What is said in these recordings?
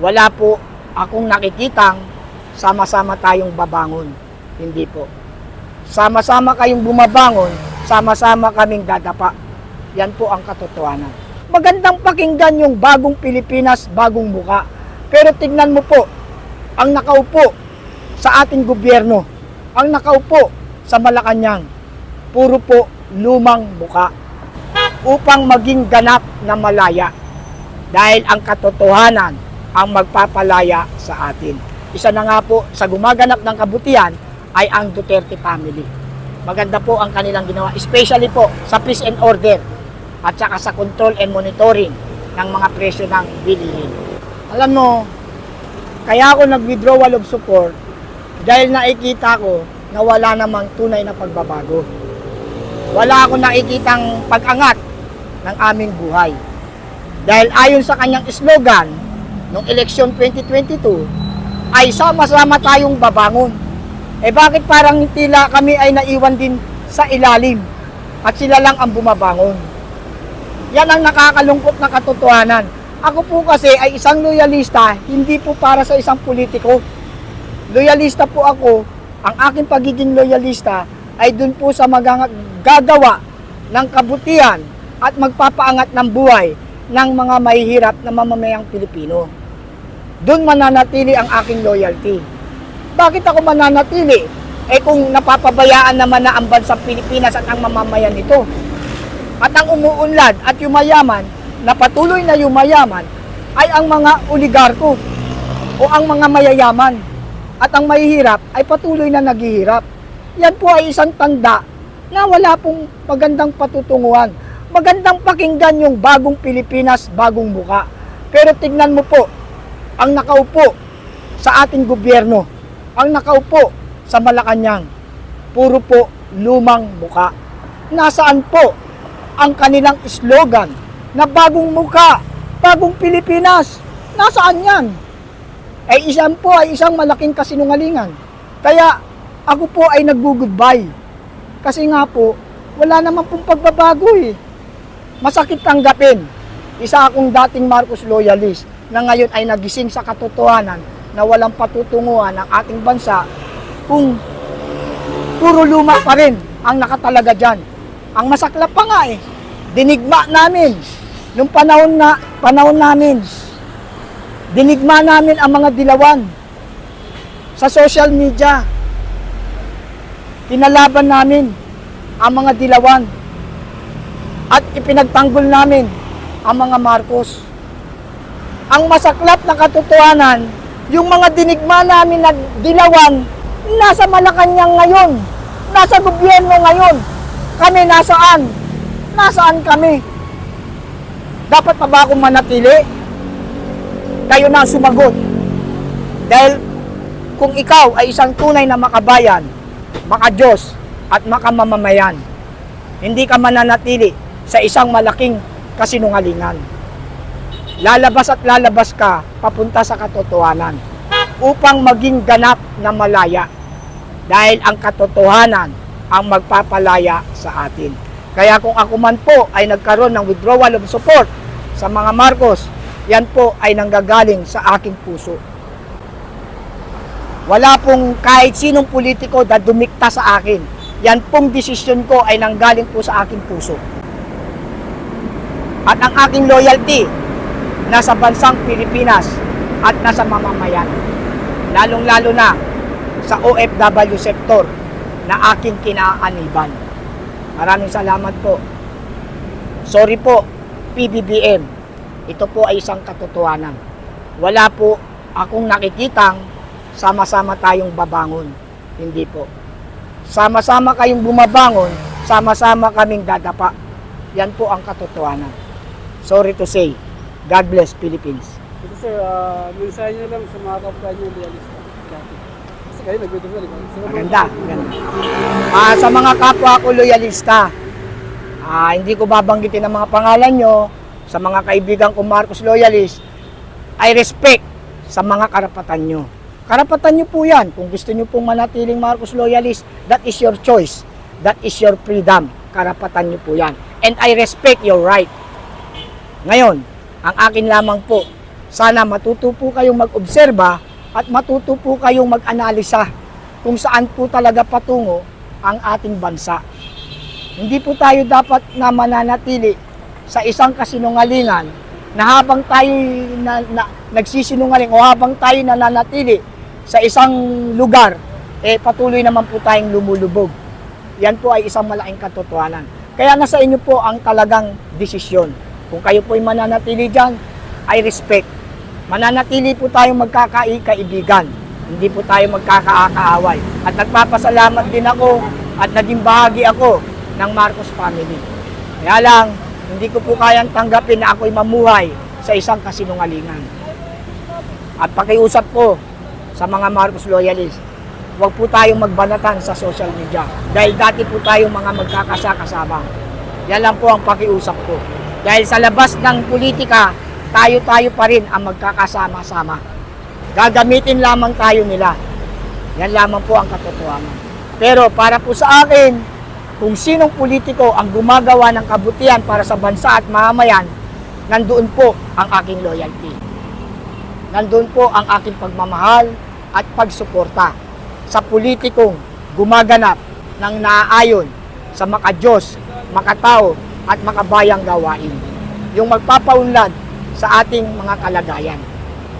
Wala po akong nakikitang sama-sama tayong babangon. Hindi po. Sama-sama kayong bumabangon, sama-sama kaming dadapa. Yan po ang katotohanan. Magandang pakinggan yung bagong Pilipinas, bagong muka. Pero tignan mo po, ang nakaupo sa ating gobyerno, ang nakaupo sa Malacanang, puro po lumang muka upang maging ganap na malaya. Dahil ang katotohanan ang magpapalaya sa atin. Isa na nga po sa gumaganap ng kabutihan ay ang Duterte family. Maganda po ang kanilang ginawa, especially po sa peace and order at saka sa control and monitoring ng mga presyo ng bilihin. Alam mo, kaya ako nag-withdrawal of support dahil nakikita ko na wala namang tunay na pagbabago. Wala akong nakikitang pag-angat ng aming buhay. Dahil ayon sa kanyang slogan noong eleksyon 2022 ay sama-sama tayong babangon. Eh bakit parang tila kami ay naiwan din sa ilalim at sila lang ang bumabangon? Yan ang nakakalungkot na katotohanan. Ako po kasi ay isang loyalista, hindi po para sa isang politiko. Loyalista po ako, ang aking pagiging loyalista ay dun po sa gagawa ng kabutihan at magpapaangat ng buhay ng mga mahihirap na mamamayang Pilipino. Doon mananatili ang aking loyalty. Bakit ako mananatili? Eh kung napapabayaan naman na ang bansang Pilipinas at ang mamamayan nito. At ang umuunlad at yumayaman, na patuloy na yumayaman, ay ang mga oligarko o ang mga mayayaman. At ang mahihirap ay patuloy na naghihirap. Yan po ay isang tanda na wala pong magandang patutunguhan. Magandang pakinggan yung bagong Pilipinas, bagong muka. Pero tignan mo po, ang nakaupo sa ating gobyerno, ang nakaupo sa Malacanang, puro po lumang muka. Nasaan po ang kanilang slogan na bagong muka, bagong Pilipinas? Nasaan yan? Eh isang po ay isang malaking kasinungalingan. Kaya ako po ay nag-goodbye. Kasi nga po, wala naman pong pagbabago eh. Masakit tanggapin. Isa akong dating Marcos loyalist na ngayon ay nagising sa katotohanan na walang patutunguhan ng ating bansa kung puro luma pa rin ang nakatalaga dyan. Ang masaklap pa nga eh, dinigma namin nung panahon namin, dinigma namin ang mga dilawan sa social media. Kinalaban namin ang mga dilawan at ipinagtanggol namin ang mga Marcos. Ang masaklap na katotohanan, yung mga dinigma namin na dilawan, nasa Malacanang ngayon, nasa gobyerno ngayon. Kami nasaan? Nasaan kami? Dapat pa ba akong manatili? Kayo na sumagot. Dahil kung ikaw ay isang tunay na makabayan, makadiyos at makamamamayan, hindi ka mananatili sa isang malaking kasinungalingan. Lalabas at lalabas ka papunta sa katotohanan upang maging ganap na malaya. Dahil ang katotohanan ang magpapalaya sa atin. Kaya kung ako man po ay nagkaroon ng withdrawal of support sa mga Marcos, yan po ay nanggagaling sa aking puso. Wala pong kahit sinong politiko na dumikta sa akin. Yan pong desisyon ko ay nanggaling po sa aking puso. At ang aking loyalty nasa bansang Pilipinas at nasa mamamayan. Lalong-lalo na sa OFW sector na aking kinaaniban. Maraming salamat po. Sorry po, PBBM. Ito po ay isang katotohanan. Wala po akong nakikitang sama-sama tayong babangon. Hindi po. Sama-sama kayong bumabangon, sama-sama kaming dadapa. Yan po ang katotohanan. Sorry to say, God bless Philippines. Ito sir, mensahe nyo lang sa mga kapwa nyo realista. Kasi kayo nag-withdrawal. Maganda, maganda. Sa mga kapwa ko loyalista, hindi ko babanggitin ang mga pangalan nyo. Sa mga kaibigan ko Marcos loyalist, I respect sa mga karapatan nyo. Karapatan nyo po yan. Kung gusto nyo pong manatiling Marcos loyalist, that is your choice. That is your freedom. Karapatan nyo po yan. And I respect your right. Ngayon, ang akin lamang po, Sana matuto po kayong mag-obserba at matuto po kayong mag-analisa kung saan po talaga patungo ang ating bansa. Hindi po tayo dapat na mananatili sa isang kasinungalingan na habang tayo nagsisinungaling o habang tayo nananatili sa isang lugar, patuloy naman po tayong lumulubog. Yan po ay isang malaking katotohanan. Kaya nasa inyo po ang talagang desisyon. Kung kayo po ay mananatili dyan, I respect. Mananatili po tayong magkakaibigan. Hindi po tayo magkakaaway. At nagpapasalamat din ako at naging bahagi ako ng Marcos family. Kaya lang, hindi ko po kayang tanggapin na ako'y mamuhay sa isang kasinungalingan. At pakiusap ko sa mga Marcos loyalists, huwag po tayong magbanatan sa social media. Dahil dati po tayong mga magkakasama. Yan lang po ang pakiusap ko. Dahil sa labas ng politika, tayo-tayo pa rin ang magkakasama-sama. Gagamitin lamang tayo nila. Yan lamang po ang katotohanan. Pero para po sa akin, kung sinong politiko ang gumagawa ng kabutihan para sa bansa at mamamayan, nandoon po ang aking loyalty. Nandoon po ang aking pagmamahal at pagsuporta sa politikong gumaganap ng naaayon sa makadiyos, makatao at makabayang gawain. Yung magpapaunlad sa ating mga kalagayan.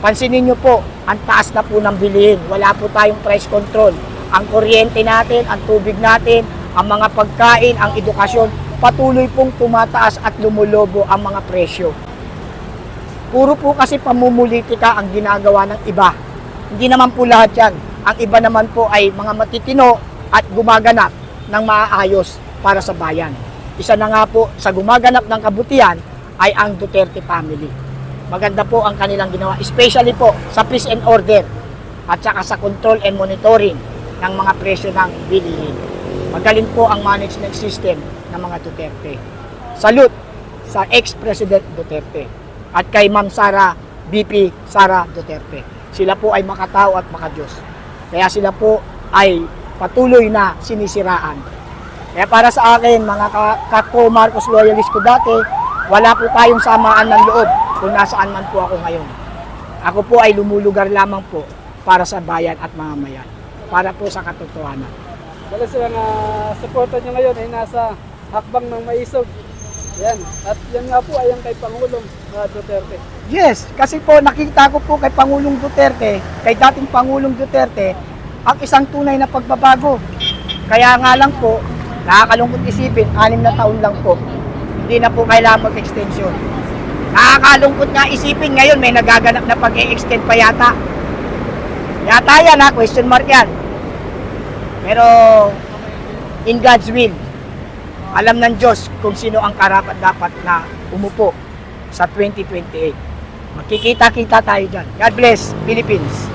Pansinin nyo po, ang taas na po ng bilihin. Wala po tayong price control. Ang kuryente natin, ang tubig natin, ang mga pagkain, ang edukasyon, patuloy pong tumataas at lumulobo ang mga presyo. Puro po kasi pamumulitika ang ginagawa ng iba. Hindi naman po lahat yan. Ang iba naman po ay mga matitino at gumaganap ng maayos para sa bayan. Isa na nga po sa gumaganap ng kabutihan ay ang Duterte family. Maganda po ang kanilang ginawa, especially po sa peace and order at saka sa control and monitoring ng mga presyo ng bilihin. Magaling po ang management system ng mga Duterte. Salute sa ex-President Duterte at kay Ma'am Sara, BP Sara Duterte. Sila po ay makatao at makadiyos. Kaya sila po ay patuloy na sinisiraan. Kaya para sa akin, mga kako Marcos loyalist ko dati, wala po tayong samaan ng loob kung nasaan man po ako ngayon. Ako po ay lumulugar lamang po para sa bayan at mamamayan. Para po sa katotohanan. Wala silang supportan nyo ngayon ay nasa hakbang ng maisog. Yan. At yan nga po ay ang kay Pangulong Duterte. Yes, kasi po nakita ko po kay Pangulong Duterte, kay dating Pangulong Duterte, ang isang tunay na pagbabago. Kaya nga lang po, nakakalungkot isipin, 6 na taon lang po. Hindi na po kailangan mag-extension. Nakakalungkot nga isipin ngayon, may nagaganap na pag-e-extend pa yata. Yata yan ha, question mark yan. Pero in God's will, alam ng Diyos kung sino ang karapat-dapat na umupo sa 2028. Magkikita-kita tayo dyan. God bless, Philippines.